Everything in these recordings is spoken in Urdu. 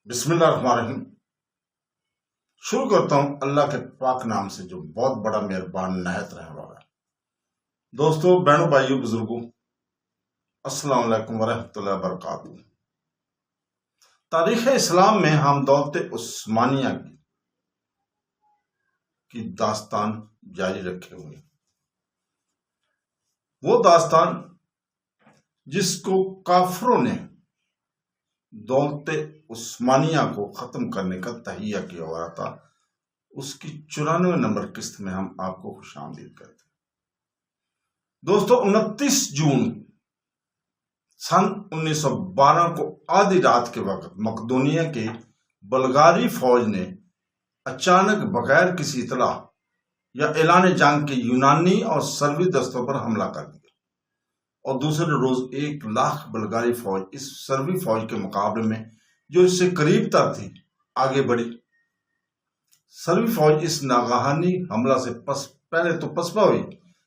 بسم اللہ الرحمن الرحیم۔ شروع کرتا ہوں اللہ کے پاک نام سے جو بہت بڑا مہربان نہایت رحم والا ہے۔ دوستو، بہنوں، بھائیوں، بزرگوں، السلام علیکم ورحمۃ اللہ وبرکاتہ۔ تاریخ اسلام میں ہم دولت عثمانیہ کی داستان جاری رکھے ہوئے، وہ داستان جس کو کافروں نے دولت عثمانیہ کو ختم کرنے کا تہیہ کیا ہوا تھا، اس کی 94 نمبر قسط میں ہم آپ کو خوش آمدید کرتے ہیں۔ دوستو، 29 جون سن 1912 کو آدھی رات کے وقت مقدونیہ کے بلغاری فوج نے اچانک بغیر کسی اطلاع یا اعلان جنگ کے یونانی اور سروی دستوں پر حملہ کر دیا، اور دوسرے روز 1 لاکھ بلغاری فوج اس سروی فوج کے مقابلے میں جو اس سے قریب تر تھی آگے بڑھی۔ سروی فوج اس ناگہانی حملہ سے پہلے تو پسپا ہوئی،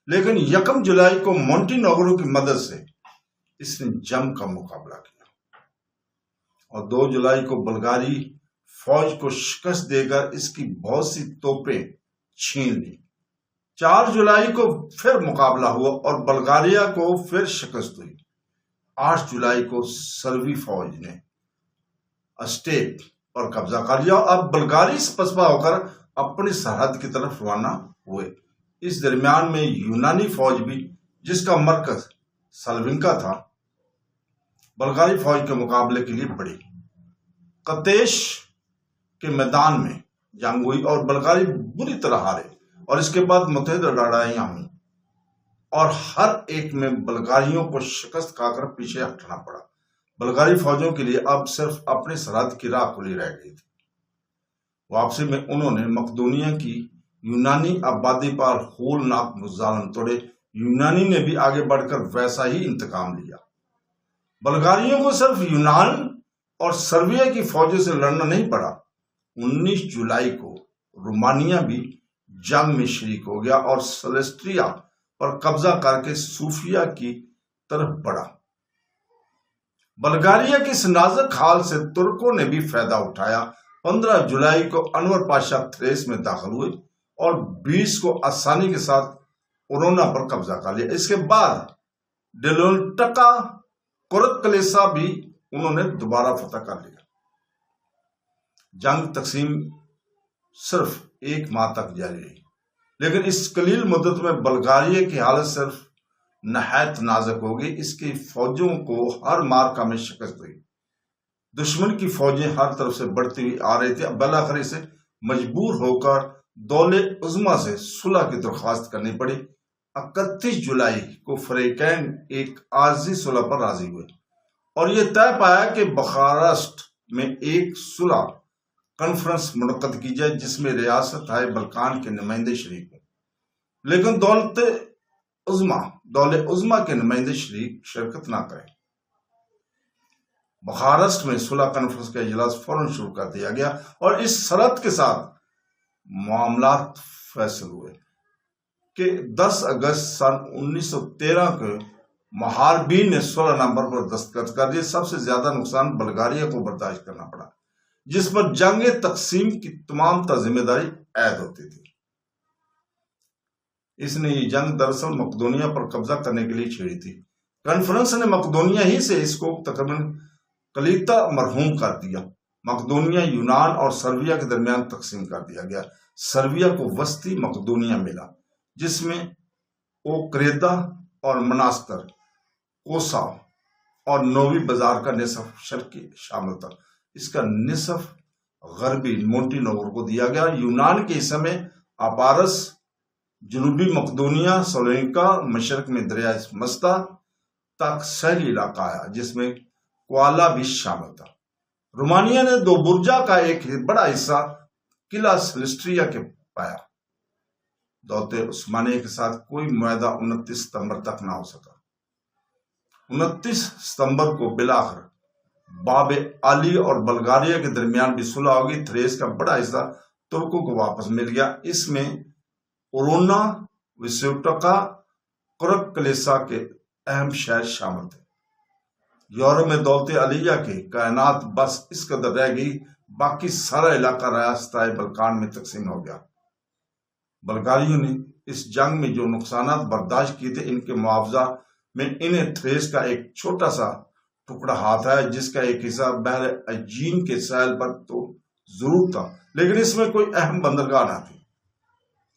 لیکن 1 جولائی کو مونٹی نیگرو کی مدد سے اس نے جم کا مقابلہ کیا، اور 2 جولائی کو بلغاری فوج کو شکست دے کر اس کی بہت سی توپیں چھین لی۔ 4 جولائی کو پھر مقابلہ ہوا اور بلغاریہ کو پھر شکست ہوئی۔ 8 جولائی کو سروی فوج نے اسٹیپ پر قبضہ کر لیا، اور اب بلغاری سے پسپا ہو کر اپنی سرحد کی طرف روانہ ہوئے۔ اس درمیان میں یونانی فوج بھی، جس کا مرکز سلونکا تھا، بلغاری فوج کے مقابلے کے لیے بڑھی۔ قتیش کے میدان میں جنگ ہوئی اور بلغاری بری طرح ہارے، اور اس کے بعد متحدہ لڑائیاں ہوئیں، اور ہر ایک میں بلغاریوں کو شکست کھا کر پیچھے ہٹنا پڑا۔ بلغاری فوجوں کے لیے اب صرف اپنی سرحد کی راہ کھلی رہ گئی تھی۔ واپسی میں انہوں نے مقدونیہ کی یونانی آبادی پر ہولناک ظالم توڑے۔ یونانی نے بھی آگے بڑھ کر ویسا ہی انتقام لیا۔ بلغاریوں کو صرف یونان اور سرویا کی فوجوں سے لڑنا نہیں پڑا۔ 19 جولائی کو رومانیہ بھی جنگ میں شریک ہو گیا اور سلسٹریا پر قبضہ کر کے صوفیہ کی طرف بڑھا۔ بلغاریہ کی اس نازک حال سے ترکوں نے بھی فائدہ اٹھایا۔ 15 جولائی کو انور پاشا تھریس میں داخل ہوئے اور 20 کو آسانی کے ساتھ اورونا پر قبضہ کر لیا۔ اس کے بعد ڈیلونٹکا کرکلیسا بھی انہوں نے دوبارہ فتح کر لیا۔ جنگ تقسیم صرف 1 ماہ تک جاری رہی، لیکن اس قلیل مدت میں بلغاریہ کی حالت صرف نہایت نازک ہو گئی۔ اس کی فوجوں کو ہر مارکہ میں شکست ہوئی۔ دشمن کی فوجیں ہر طرف سے بڑھتی ہوئی آ رہی تھی۔ بالآخر اسے مجبور ہو کر دولت عظمیٰ سے صلح کی درخواست کرنی پڑی۔ 31 جولائی کو فریقین ایک عارضی صلح پر راضی ہوئے، اور یہ طے پایا کہ بخارسٹ میں ایک صلح کانفرنس منعقد کی جائے جس میں ریاست ہائے بلقان کے نمائندے شریک ہوں، لیکن دولت عظمیٰ کے نمائندے شرکت نہ کریں۔ بخارسٹ میں صلح کانفرنس کا اجلاس فوراً شروع کر دیا گیا، اور اس شرط کے ساتھ معاملات فیصل ہوئے کہ 10 اگست سن 1913 کے محاربین نے 16 نومبر پر دستخط کر دیے۔ سب سے زیادہ نقصان بلغاریہ کو برداشت کرنا پڑا، جس پر جنگ تقسیم کی تمام ذمہ داری عائد ہوتی تھی۔ اس نے یہ جنگ دراصل مقدونیہ پر قبضہ کرنے کے لیے چھیڑی تھی۔ کانفرنس نے مقدونیہ ہی سے اس کو تقریباً کلیتا مرحوم کر دیا۔ مقدونیہ یونان اور سرویا کے درمیان تقسیم کر دیا گیا۔ سرویا کو وسطی مقدونیہ ملا، جس میں اوکریدا اور مناستر، کوسا اور نووی بازار کا نصف شرقی شامل تھا۔ اس کا نصف غربی مونٹی نیگرو کو دیا گیا۔ یونان کے حصے میں اپارس، جنوبی مقدونیہ، سلونکا، مشرق میں دریائے مستا تک ساحلی علاقہ آیا، جس میں کوآلا بھی شامل تھا۔ رومانیہ نے 2 برجا کا ایک بڑا حصہ قلعہ سلسٹریا کے پایا۔ دولت عثمانیہ کے ساتھ کوئی معاہدہ 29 ستمبر تک نہ ہو سکا۔ 29 ستمبر کو بالآخر باب علی اور بلغاریہ کے درمیان بھی صلح ہوگی۔ تھریس کا بڑا حصہ ترکوں کو واپس مل گیا۔ اس میں اورونا، وسیوٹکا، کرکلیسا کے اہم شہر شامل تھے۔ یورپ میں دولت علیہ کے کائنات بس اس قدر رہ گئی، باقی سارا علاقہ ریاستہائے بلقان میں تقسیم ہو گیا۔ بلغاریوں نے اس جنگ میں جو نقصانات برداشت کیے تھے، ان کے معاوضہ میں انہیں تھریس کا ایک چھوٹا سا ٹکڑا ہاتھ ہے، جس کا ایک حصہ بحر ایجین کے ساحل پر تو ضرور تھا، لیکن اس میں کوئی اہم بندرگاہ نہ تھی۔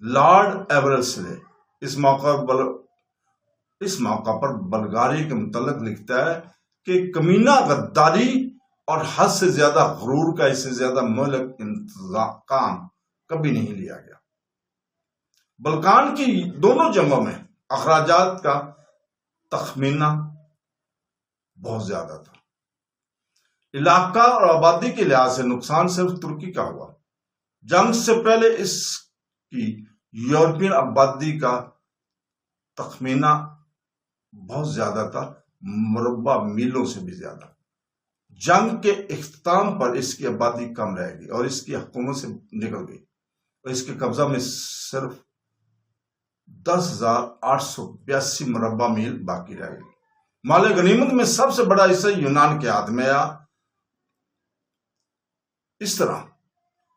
لارڈ ایورسلے اس موقع پر بلغاریہ کے متعلق لکھتا ہے کہ کمینہ غداری اور حد سے زیادہ غرور کا اس سے زیادہ مہلک انتقام کبھی نہیں لیا گیا۔ بلقان کی دونوں جنگوں میں اخراجات کا تخمینہ بہت زیادہ تھا۔ علاقہ اور آبادی کے لحاظ سے نقصان صرف ترکی کا ہوا۔ جنگ سے پہلے اس کی یورپین آبادی کا تخمینہ بہت زیادہ تھا، مربع میلوں سے بھی زیادہ۔ جنگ کے اختتام پر اس کی آبادی کم رہ گئی اور اس کی حکومت سے نکل گئی، اور اس کے قبضہ میں صرف 10,882 مربع میل باقی رہ گئی۔ مال غنیمت میں سب سے بڑا حصہ یونان کے ہاتھ میں آیا۔ اس طرح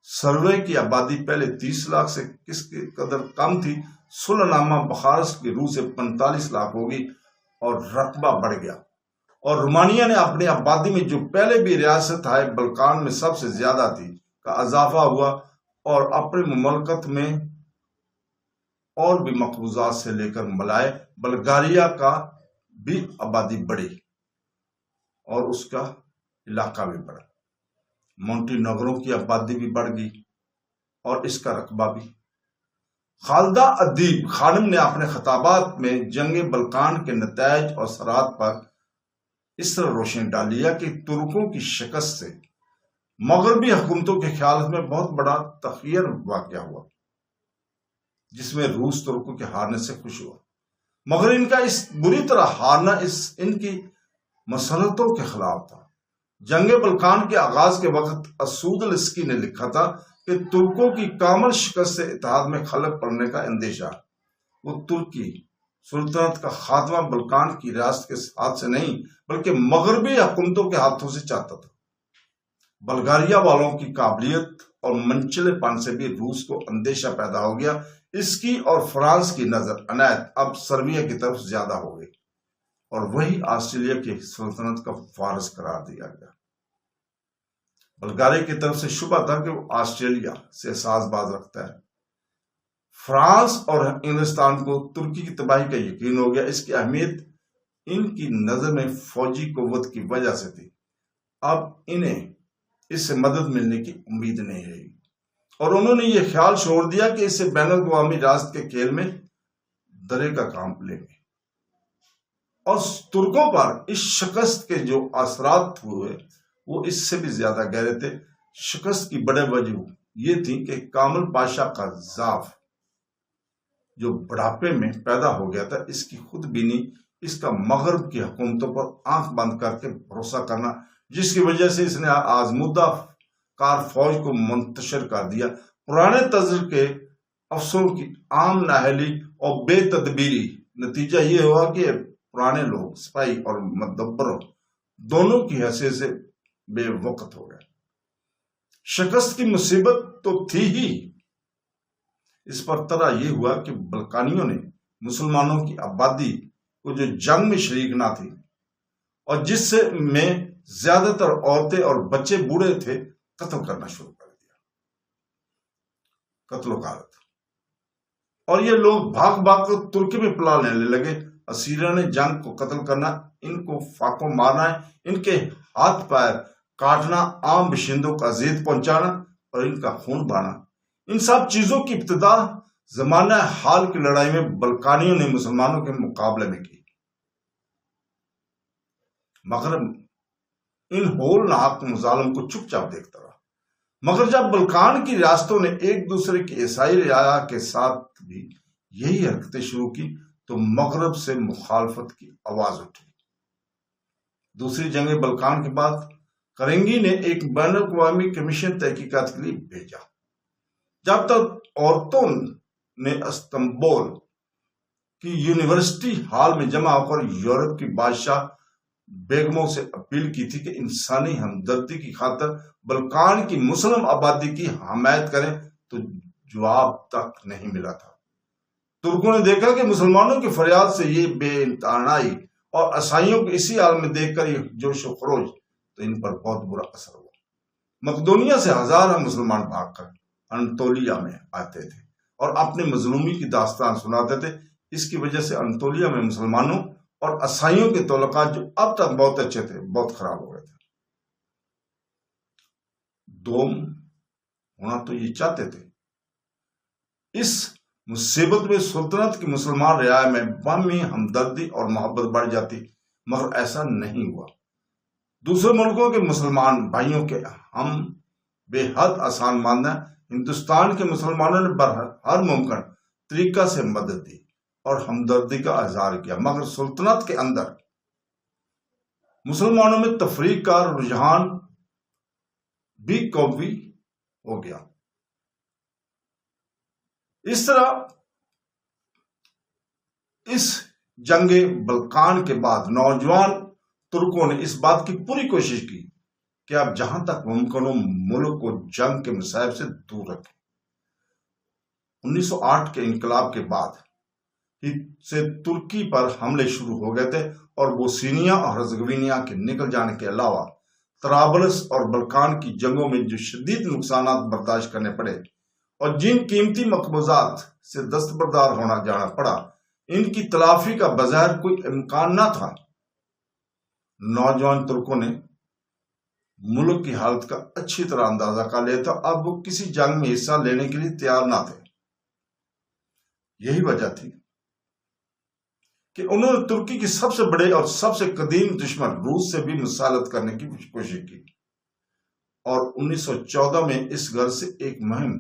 سروے کی آبادی پہلے 30 لاکھ سے کس قدر کم تھی، صلح نامہ بخارسٹ کی روح سے 45 لاکھ ہو گئی اور رقبہ بڑھ گیا، اور رومانیہ نے اپنی آبادی میں جو پہلے بھی ریاست ہے بلقان میں سب سے زیادہ تھی کا اضافہ ہوا، اور اپنی مملکت میں اور بھی مقبوضات سے لے کر ملائے بلغاریہ کا بھی آبادی بڑھی اور اس کا علاقہ بھی بڑھا۔ مونٹی نگروں کی آبادی بھی بڑھ گئی اور اس کا رقبہ بھی۔ خالدہ ادیب خانم نے اپنے خطابات میں جنگ بلقان کے نتائج اور اثرات پر اس طرح روشنی ڈالی ہے کہ ترکوں کی شکست سے مغربی حکومتوں کے خیال میں بہت بڑا تغیر واقع ہوا، جس میں روس ترکوں کے ہارنے سے خوش ہوا، مگر ان کا اس بری طرح ہارنا ان کی مسلطوں کے خلاف تھا۔ جنگ بلقان کے آغاز کے وقت اسود الاسکی نے لکھا تھا کہ ترکوں کی کامل شکست سے اتحاد میں خلل پڑنے کا اندیشہ۔ وہ ترکی سلطنت کا خاتمہ بلقان کی ریاست کے ہاتھ سے نہیں بلکہ مغربی حکومتوں کے ہاتھوں سے چاہتا تھا۔ بلغاریہ والوں کی قابلیت اور منچلے پن سے بھی روس کو اندیشہ پیدا ہو گیا۔ اس کی اور فرانس کی نظر عنایت اب سربیا کی طرف زیادہ ہو گئی، اور وہی آسٹریلیا کی سلطنت کا وارث قرار دیا گیا۔ بلغاریہ کی طرف سے شبہ تھا کہ وہ آسٹریلیا سے احساس باز رکھتا ہے۔ فرانس اور انگلستان کو ترکی کی تباہی کا یقین ہو گیا۔ اس کی اہمیت ان کی نظر میں فوجی قوت کی وجہ سے تھی۔ اب انہیں اس سے مدد ملنے کی امید نہیں رہی، اور انہوں نے یہ خیال چھوڑ دیا کہ اس سے بین الاقوامی ریاست کے کھیل میں درے کا کام لیں گے، اور ترکوں پر اس شکست کے جو اثرات ہوئے وہ اس سے بھی زیادہ گہرے تھے۔ شکست کی بڑے وجہ یہ تھی کہ کامل پاشا کا ضعف جو بڑھاپے میں پیدا ہو گیا تھا، اس کی خود بینی، اس کا مغرب کی حکومتوں پر آنکھ بند کر کے بھروسہ کرنا، جس کی وجہ سے اس نے آزمودہ کار فوج کو منتشر کر دیا۔ پرانے طرز کے افسروں کی عام نااہلی اور بے تدبیری، نتیجہ یہ ہوا کہ پرانے لوگ سپاہی اور مدبروں دونوں کی حیثیت سے بے وقت ہو گئے۔ شکست کی مصیبت تو تھی ہی، اس پر طرح یہ ہوا کہ بلقانیوں نے مسلمانوں کی آبادی کو جو جنگ میں شریک نہ تھی اور جس سے میں زیادہ تر عورتیں اور بچے بوڑھے تھے، قتل کرنا شروع کر دیا، قتل و غارت، اور یہ لوگ بھاگ بھاگ کر ترکی میں پلا لینے لگے۔ اسیروں نے جنگ کو قتل کرنا، ان کو فاقوں مارنا، ان کے ہاتھ پیر کاٹنا، عام باشندوں کو اذیت پہنچانا اور ان کا خون بہانا، ان سب چیزوں کی ابتدا زمانہ حال کی لڑائی میں بلقانیوں نے مسلمانوں کے مقابلے میں کی۔ مغرب ان ہولناک مظالم کو چپ چاپ دیکھتا رہا، مگر جب بلقان کی ریاستوں نے ایک دوسرے کی عیسائی رعایا کے ساتھ بھی یہی حرکتیں شروع کی تو مغرب سے مخالفت کی آواز اٹھی۔ دوسری جنگ بلقان کے بعد کرنگی نے ایک بین الاقوامی کمیشن تحقیقات کے لیے بھیجا۔ جب تک عورتوں نے استنبول کی یونیورسٹی ہال میں جمع ہو کر یورپ کی بادشاہ بیگموں سے اپیل کی تھی کہ انسانی ہمدردی کی خاطر بلقان کی مسلم آبادی کی حمایت کریں، تو جواب تک نہیں ملا تھا۔ ترکوں نے دیکھا کہ مسلمانوں کی فریاد سے یہ بے انتہائی اور عیسائیوں کو اسی حال میں دیکھ کر یہ جوش و خروش، تو ان پر بہت برا اثر ہوا۔ مقدونیہ سے ہزارہ مسلمان بھاگ کر انطولیہ میں آتے تھے اور اپنے مظلومی کی داستان سناتے تھے۔ اس کی وجہ سے انطولیہ میں مسلمانوں اور عیسائیوں کے تعلقات جو اب تک بہت اچھے تھے، بہت خراب ہو گئے تھے۔ دوم ہونا تو یہ چاہتے تھے۔ اس مصیبت میں سلطنت کی مسلمان رعایا میں باہمی ہمدردی اور محبت بڑھ جاتی، مگر ایسا نہیں ہوا۔ دوسرے ملکوں کے مسلمان بھائیوں کے ہم بے حد آسان ماندہ ہندوستان کے مسلمانوں نے ہر ممکن طریقہ سے مدد دی اور ہمدردی کا اظہار کیا، مگر سلطنت کے اندر مسلمانوں میں تفریق کا رجحان بھی قوی ہو گیا۔ اس طرح اس جنگ بلقان کے بعد نوجوان ترکوں نے اس بات کی پوری کوشش کی کہ اب جہاں تک ممکن ہو ملک کو جنگ کے مصائب سے دور رکھیں۔ 1908 کے انقلاب کے بعد سے ترکی پر حملے شروع ہو گئے تھے، اور بوسنیا اور ہرزگوینیا کے نکل جانے کے علاوہ طرابلس اور بلقان کی جنگوں میں جو شدید نقصانات برداشت کرنے پڑے اور جن قیمتی مقبوضات سے دستبردار ہونا جانا پڑا، ان کی تلافی کا بظاہر کوئی امکان نہ تھا۔ نوجوان ترکوں نے ملک کی حالت کا اچھی طرح اندازہ کر لیا تھا، اب وہ کسی جنگ میں حصہ لینے کے لیے تیار نہ تھے۔ یہی وجہ تھی کہ انہوں نے ترکی کی سب سے بڑے اور سب سے قدیم دشمن روس سے بھی مسالت کرنے کی کوشش کی، اور 1914 میں اس غرض سے ایک مہم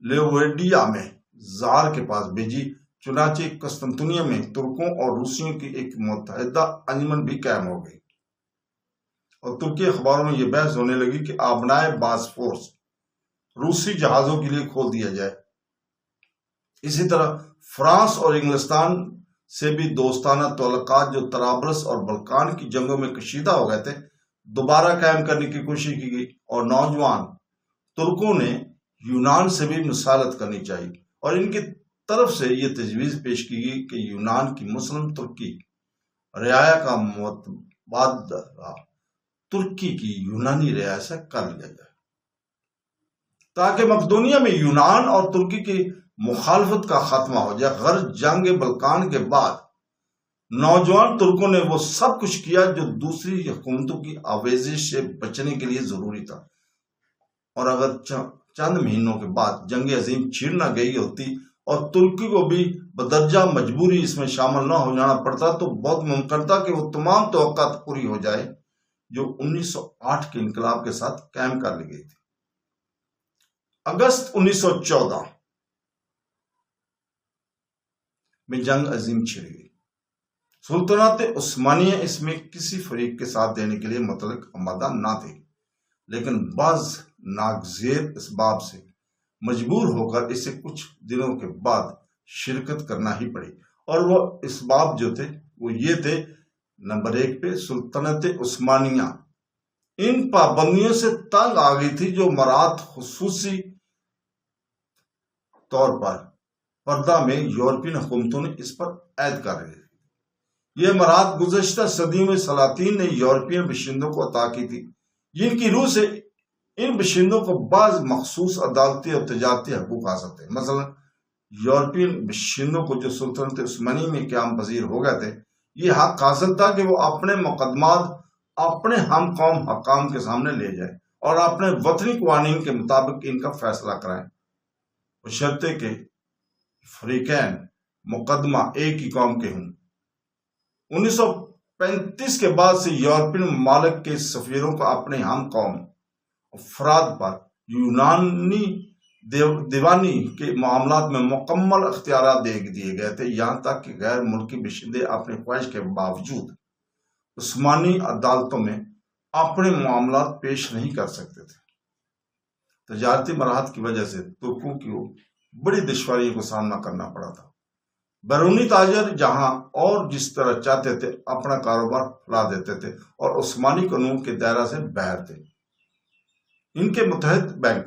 لیوڈیا میں زار کے پاس بھیجی۔ چنانچہ قسطنطنیہ میں ترکوں اور روسیوں کی ایک متحدہ انجمن بھی قائم ہو گئی، اور ترکی اخباروں میں یہ بحث ہونے لگی کہ آبنائے باسفورس روسی جہازوں کے لیے کھول دیا جائے۔ اسی طرح فرانس اور انگلستان سے بھی دوستانہ تعلقات جو طرابلس اور بلقان کی جنگوں میں کشیدہ ہو گئے تھے، دوبارہ قائم کرنے کی کوشش کی گئی، اور نوجوان ترکوں نے یونان سے بھی مسالت کرنی چاہیے، اور ان کی طرف سے یہ تجویز پیش کی گئی کہ یونان کی مسلم ترکی رعایا کا متبادلہ ترکی کی یونانی رعایا سے کر لیا جائے، تاکہ مقدونیہ میں یونان اور ترکی کی مخالفت کا خاتمہ ہو جائے۔ غرض جنگ بلقان کے بعد نوجوان ترکوں نے وہ سب کچھ کیا جو دوسری حکومتوں کی آویزش سے بچنے کے لیے ضروری تھا، اور اگر چند مہینوں کے بعد جنگ عظیم چھڑ نہ گئی ہوتی اور ترکی کو بھی بدرجہ مجبوری اس میں شامل نہ ہو جانا پڑتا، تو بہت ممکن تھا کہ وہ تمام توقعات پوری ہو جائے جو 1908 کے انقلاب کے ساتھ قائم کر لی گئی تھی۔ اگست 1914 میں جنگ عظیم چھڑ گئی۔ سلطنت عثمانیہ اس میں کسی فریق کے ساتھ دینے کے لیے مطلق آمادہ نہ تھی، لیکن بعض ناگزیر اسباب سے مجبور ہو کر اسے کچھ دنوں کے بعد شرکت کرنا ہی پڑی، اور وہ اسباب جو تھے وہ یہ تھے: نمبر 1 پہ سلطنت عثمانیہ ان پابندیوں سے تنگ آ گئی تھی جو مرات خصوصی طور پر پردہ میں یورپین حکومتوں نے اس پر عائد کر رہی تھی۔ یہ مرات گزشتہ صدیوں میں سلاطین نے یورپین باشندوں کو عطا کی تھی، جن کی روح سے ان باشندوں کو بعض مخصوص عدالتی اور تجارتی حقوق حاصل تھے۔ مثلا یورپین باشندوں کو جو سلطنت عثمانی میں قیام پذیر ہو گئے تھے، یہ حق حاصل تھا کہ وہ اپنے مقدمات اپنے ہم قوم حکام کے سامنے لے جائیں اور اپنے وطنی قوانین کے مطابق ان کا فیصلہ کرائیں، بشرطے کہ فریقین مقدمہ ایک ہی قوم کے ہوں۔ 1935 کے بعد سے یورپین ممالک کے سفیروں کو اپنے ہم قوم افراد پر یونانی دیوانی کے معاملات میں مکمل اختیارات دے دیے گئے تھے، یہاں تک کہ غیر ملکی باشندے اپنی خواہش کے باوجود عثمانی عدالتوں میں اپنے معاملات پیش نہیں کر سکتے تھے۔ تجارتی مراحت کی وجہ سے ترکوں کو بڑی دشواریوں کا سامنا کرنا پڑا تھا۔ بیرونی تاجر جہاں اور جس طرح چاہتے تھے اپنا کاروبار پھیلا دیتے تھے اور عثمانی قانون کے دائرہ سے باہر تھے۔ ان کے متحد بینک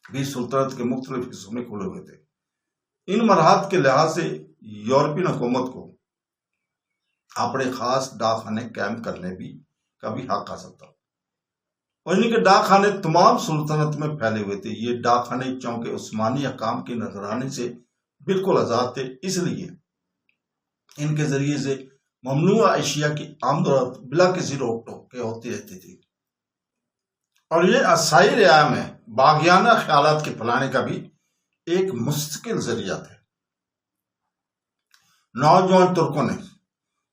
بھی سلطنت کے مختلف حصوں میں کھلے ہوئے تھے۔ ان مراحت کے لحاظ سے یورپین حکومت کو اپنے خاص ڈاک خانے قائم کرنے کا بھی حق حاصل تھا، اور ان کے ڈاک خانے تمام سلطنت میں پھیلے ہوئے تھے۔ یہ ڈاک خانے چونکہ عثمانی حکام کی نگرانی سے بالکل آزاد تھے، اس لیے ان کے ذریعے سے ممنوع اشیاء کی آمد و رفت بلا کسی روک ٹوک کے ہوتی رہتی تھی، اور یہ عیسائی رعایا میں باغیانہ خیالات کے پھیلانے کا بھی ایک مستقل ذریعہ تھے۔ نوجوان ترکوں نے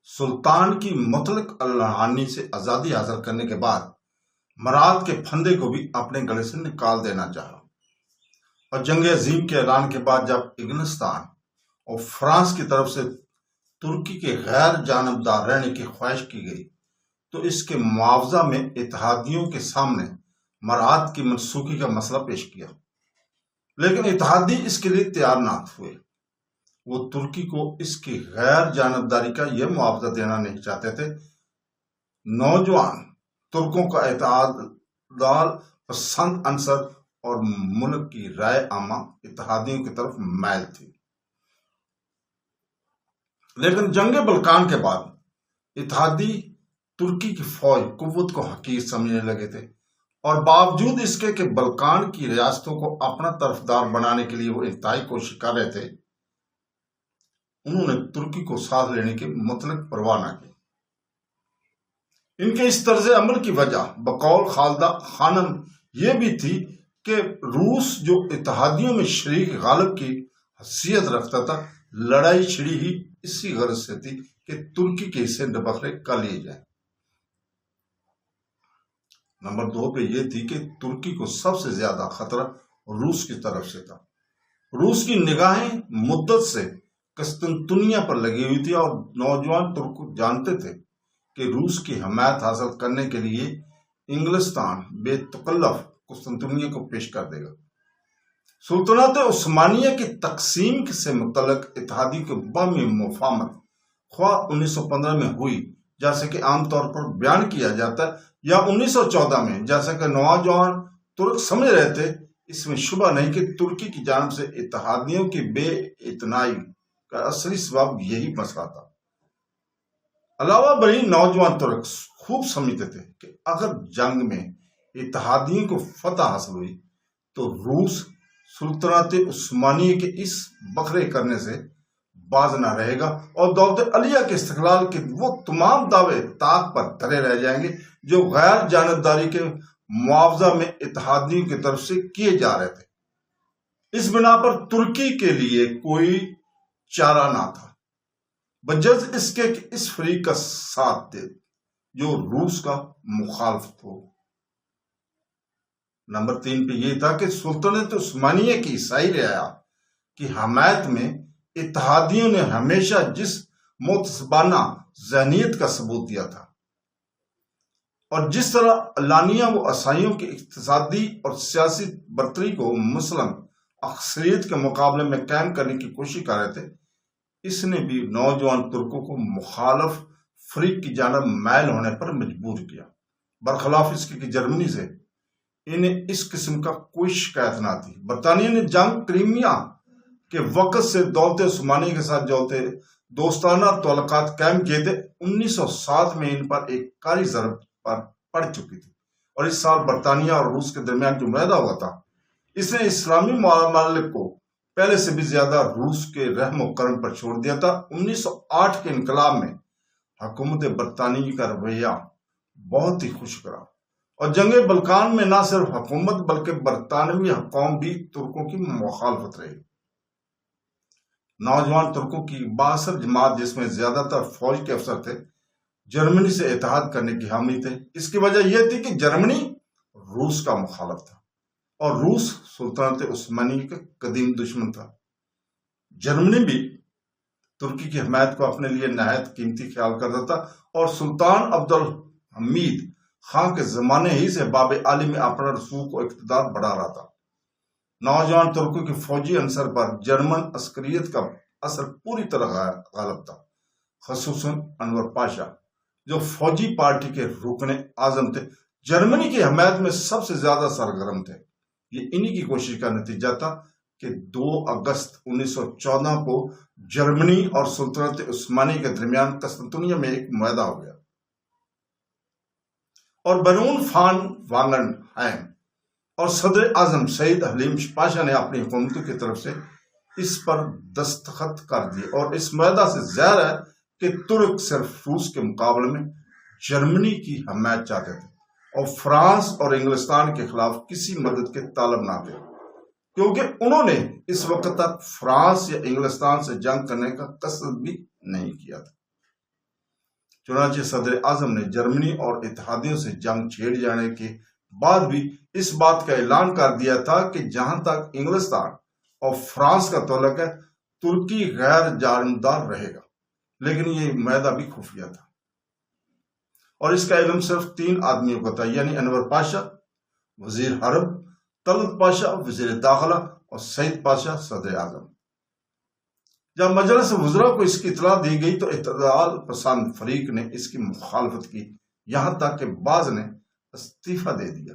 سلطان کی مطلق الحانی سے آزادی حاصل کرنے کے بعد مراد کے پھندے کو بھی اپنے گلے سے نکال دینا چاہا، اور جنگ عظیم کے اعلان کے بعد جب انگلستان اور فرانس کی طرف سے ترکی کے غیر جانبدار رہنے کی خواہش کی گئی تو اس کے معاوضہ میں اتحادیوں کے سامنے مراد کی منسوخی کا مسئلہ پیش کیا، لیکن اتحادی اس کے لیے تیار نہ ہوئے۔ وہ ترکی کو اس کی غیر جانبداری کا یہ معاوضہ دینا نہیں چاہتے تھے۔ نوجوان ترکوں کا اعتدال پسند عنصر اور ملک کی رائے عامہ اتحادیوں کی طرف مائل تھی، لیکن جنگ بلقان کے بعد اتحادی ترکی کی فوج قوت کو حقیر سمجھنے لگے تھے، اور باوجود اس کے کہ بلقان کی ریاستوں کو اپنا طرفدار بنانے کے لیے وہ انتہائی کوشش کر رہے تھے، انہوں نے ترکی کو ساتھ لینے کی مطلق پرواہ نہ کی۔ ان کے اس طرز عمل کی وجہ بقول خالدہ خانم یہ بھی تھی کہ روس جو اتحادیوں میں شریک غالب کی حیثیت رکھتا تھا، لڑائی چھڑی ہی اسی غرض سے تھی کہ ترکی کے حصے بکھرے کر لیے جائیں۔ نمبر 2 پہ یہ تھی کہ ترکی کو سب سے زیادہ خطرہ روس کی طرف سے تھا۔ روس کی نگاہیں مدت سے قسطنطنیہ پر لگی ہوئی تھی، اور نوجوان ترک جانتے تھے کہ روس کی حمایت حاصل کرنے کے لیے انگلستان بے تکلف قسطنطنیہ کو پیش کر دے گا۔ سلطنت عثمانیہ کی تقسیم سے متعلق اتحادی کے باہمی مفاہمت خواہ 1915 میں ہوئی جیسے کہ عام طور پر بیان کیا جاتا ہے، یا 1914 میں جیسا کہ نوجوان ترک سمجھ رہے تھے، اس میں شبہ نہیں کہ ترکی کی جانب سے اتحادیوں کی بے اعتنائی کا اصلی سبب یہی مسئلہ تھا۔ علاوہ بری نوجوان ترک خوب سمجھتے تھے کہ اگر جنگ میں اتحادیوں کو فتح حاصل ہوئی تو روس سلطنت عثمانیہ کے اس بکھرے کرنے سے باز نہ رہے گا، اور دولت علیہ کے استقلال کے وہ تمام دعوے طاق پر دھرے رہ جائیں گے جو غیر جانبداری کے معاوضہ میں اتحادیوں کی طرف سے کیے جا رہے تھے۔ اس بنا پر ترکی کے لیے کوئی چارہ نہ تھا بجز اس کے کہ اس فریق کا ساتھ دے جو روس کا مخالف ہو۔ نمبر 3 پہ یہ تھا کہ سلطنت عثمانیہ کی عیسائی رعایا کی حمایت میں اتحادیوں نے ہمیشہ جس متعصبانہ ذہنیت کا ثبوت دیا تھا، اور جس طرح علانیہ وہ عیسائیوں کی اقتصادی اور سیاسی برتری کو مسلم اکثریت کے مقابلے میں قائم کرنے کی کوشش کر رہے تھے، اس نے بھی نوجوان ترکوں کو مخالف فریق کی جانب مائل ہونے پر مجبور کیا، برخلاف اس کے کہ جرمنی سے انہیں اس قسم کا کوئی شکایت نہ تھی۔ برطانیہ نے جنگ کریمیا کے وقت سے دولت عثمانیہ کے ساتھ جو دوستانہ تعلقات قائم کیے تھے، 1907 میں ان پر ایک کاری ضرب پر پڑ چکی تھی، اور اس سال برطانیہ اور روس کے درمیان جو معاہدہ ہوا تھا، اس نے اسلامی ممالک کو پہلے سے بھی زیادہ روس کے رحم و کرم پر چھوڑ دیا تھا۔ 1908 کے انقلاب میں حکومت برطانیہ کا رویہ بہت ہی خوش رہا، اور جنگ بلقان میں نہ صرف حکومت بلکہ برطانوی قوم بھی ترکوں کی مخالفت رہی۔ نوجوان ترکوں کی بااثر جماعت، جس میں زیادہ تر فوج کے افسر تھے، جرمنی سے اتحاد کرنے کی حامی تھے۔ اس کی وجہ یہ تھی کہ جرمنی روس کا مخالف تھا، اور روس سلطنت عثمانیہ کا قدیم دشمن تھا۔ جرمنی بھی ترکی کی حمایت کو اپنے لیے نہایت قیمتی خیال کرتا تھا، اور سلطان عبدالحمید خان کے زمانے ہی سے باب عالی میں اپنا رسوخ و اقتدار بڑھا رہا تھا۔ نوجوان ترکوں کے فوجی عنصر پر جرمن عسکریت کا اثر پوری طرح غالب تھا، خصوصاً انور پاشا جو فوجی پارٹی کے رکن اعظم تھے، جرمنی کی حمایت میں سب سے زیادہ سرگرم تھے۔ یہ انہی کی کوشش کا نتیجہ تھا کہ 2 اگست 1914 کو جرمنی اور سلطنت عثمانی کے درمیان قسطنطنیہ میں ایک معاہدہ ہو گیا، اور بنون فان وانگن ہائم اور صدر اعظم سعید حلیم پاشا نے اپنی حکومتوں کی طرف سے اس پر دستخط کر دیے، اور اس معاہدہ سے ظاہر ہے کہ ترک صرف روس کے مقابلے میں جرمنی کی حمایت چاہتے تھے اور فرانس اور انگلستان کے خلاف کسی مدد کے طالب نہ تھے، کیونکہ انہوں نے اس وقت تک فرانس یا انگلستان سے جنگ کرنے کا قصد بھی نہیں کیا تھا۔ چنانچہ صدر اعظم نے جرمنی اور اتحادیوں سے جنگ چھیڑ جانے کے بعد بھی اس بات کا اعلان کر دیا تھا کہ جہاں تک انگلستان اور فرانس کا تعلق ہے، ترکی غیر جانبدار رہے گا، لیکن یہ معاہدہ بھی خفیہ تھا، اور اس کا علم صرف 3 آدمیوں کو تھا، یعنی انور پاشا وزیر حرب، طلعت پاشا وزیر داخلہ اور سعید پاشا صدر اعظم۔ جب مجلس وزراء کو اس کی اطلاع دی گئی تو اعتدال پسند فریق نے اس کی مخالفت کی، یہاں تک کہ بعض نے استعفیٰ دے دیا۔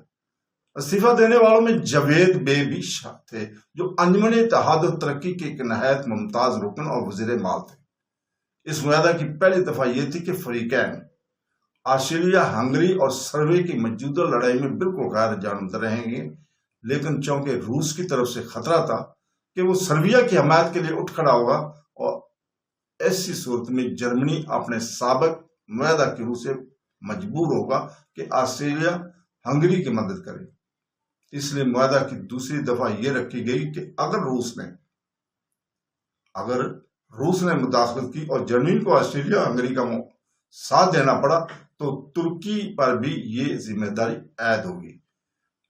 استعفیٰ دینے والوں میں جاوید بے بھی تھے، جو انجمن اتحاد و ترقی کے ایک نہایت ممتاز رکن اور وزیر مال تھے۔ اس معاہدہ کی پہلی دفعہ یہ تھی کہ فریقین آسٹریا ہنگری اور سروے کی موجودہ لڑائی میں بالکل غیر جانبدار رہیں گے، لیکن چونکہ روس کی طرف سے خطرہ تھا کہ وہ سرویا کی حمایت کے لیے اٹھ کھڑا ہوگا، اور ایسی صورت میں جرمنی اپنے سابق معاہدہ کی روح سے مجبور ہوگا کہ آسٹریا ہنگری کی مدد کرے، اس لیے معاہدہ کی دوسری دفعہ یہ رکھی گئی کہ اگر روس نے مداخلت کی اور جرمنی کو آسٹریا ہنگری کا ساتھ دینا پڑا تو ترکی پر بھی یہ ذمہ داری عائد ہوگی۔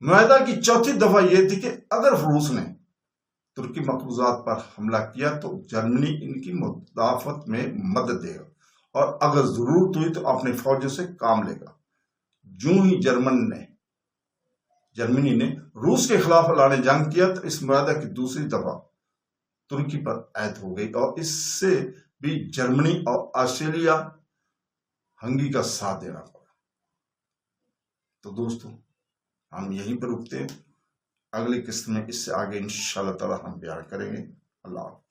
معاہدہ کی چوتھی دفعہ یہ تھی کہ اگر روس نے ترکی مقبوضات پر حملہ کیا تو جرمنی ان کی مدافعت میں مدد دے گا، اور اگر ضرورت ہوئی تو اپنی فوجوں سے کام لے گا۔ جو ہی جرمنی نے روس کے خلاف اعلان جنگ کیا تو اس معاہدہ کی دوسری دفعہ ترکی پر عائد ہو گئی، اور اس سے بھی جرمنی اور آسٹریا ہنگری کا ساتھ دینا پڑا۔ تو دوستو، ہم یہیں پر رکتے ہیں، اگلی قسط میں اس سے آگے انشاءاللہ تعالی ہم بیان کریں گے۔ اللہ حافظ۔